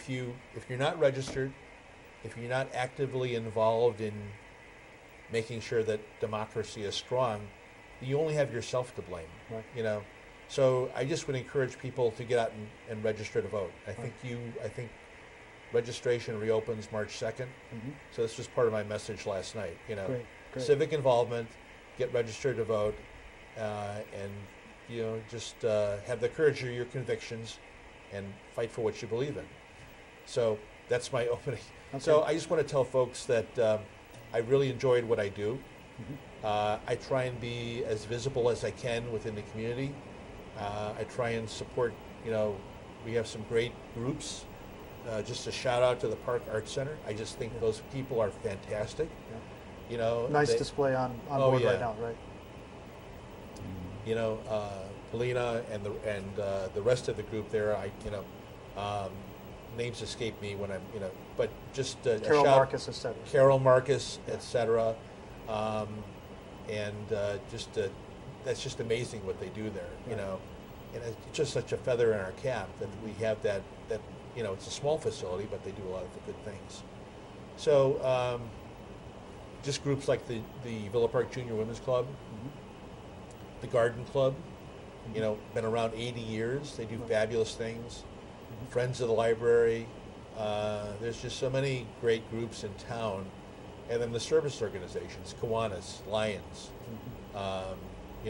you're not registered, if you're not actively involved in making sure that democracy is strong, you only have yourself to blame. Right. So I just would encourage people to get out and register to vote. I think registration reopens March 2nd. Mhm. So this was part of my message last night. Great, great. Civic involvement, get registered to vote, and just have the courage of your convictions and fight for what you believe in. So that's my opening. Okay. So I just want to tell folks that I really enjoyed what I do. Mhm. I try and be as visible as I can within the community. I try and support, we have some great groups. Just a shout out to the Park Arts Center. I just think Yeah. those people are fantastic. Yeah. Nice they- display on Oh, board yeah. right now, right? Polina and the rest of the group there, names escape me when I'm, but just a Carol shout. Marcus, et cetera. Carol Marcus, Yeah. et cetera. That's just amazing what they do there, Right. And it's just such a feather in our cap that we have that it's a small facility, but they do a lot of the good things. So just groups like the Villa Park Junior Women's Club, Mhm. the Garden Club, been around 80 years. They do Right. fabulous things. Mhm. Friends of the Library. There's just so many great groups in town. And then the service organizations, Kiwanis, Lions, Mhm.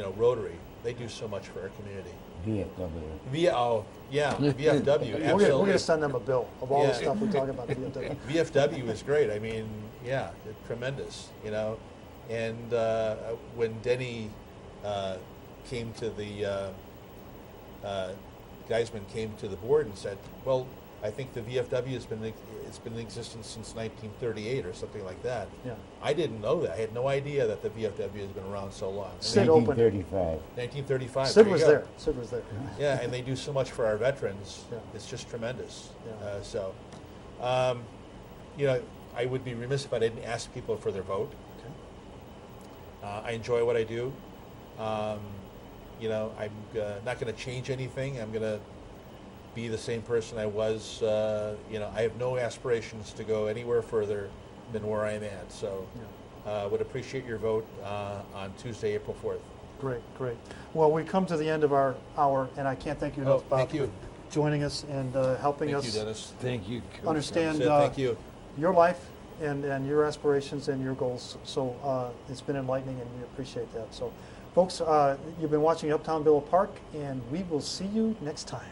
Rotary. They do so much for our community. VFW. VFW, We're absolutely. going to send them a bill of all the Yeah. stuff we talk about. VFW. VFW is great. I mean, yeah, tremendous. And when Denny came to the Geisman came to the board and said, "Well, I think the VFW has been in existence since 1938 or something like that." Yeah. I didn't know that. I had no idea that the VFW has been around so long. Sid opened it. 1935. 1935. Sid you was go. there. Sid was there. Yeah, and they do so much for our veterans. Yeah. It's just tremendous. Yeah. I would be remiss if I didn't ask people for their vote. Okay. I enjoy what I do. I'm not going to change anything. I'm going to be the same person I was. I have no aspirations to go anywhere further than where I'm at. So would appreciate your vote on Tuesday, April 4th. Great. Well, we come to the end of our hour, and I can't thank you enough, Bob, thank you. for joining us and helping Thank us you, Dennis. Thank you. Coach. understand Sid, thank you. your life and your aspirations and your goals. So it's been enlightening, and we appreciate that. So, folks, you've been watching Uptown Villa Park, and we will see you next time.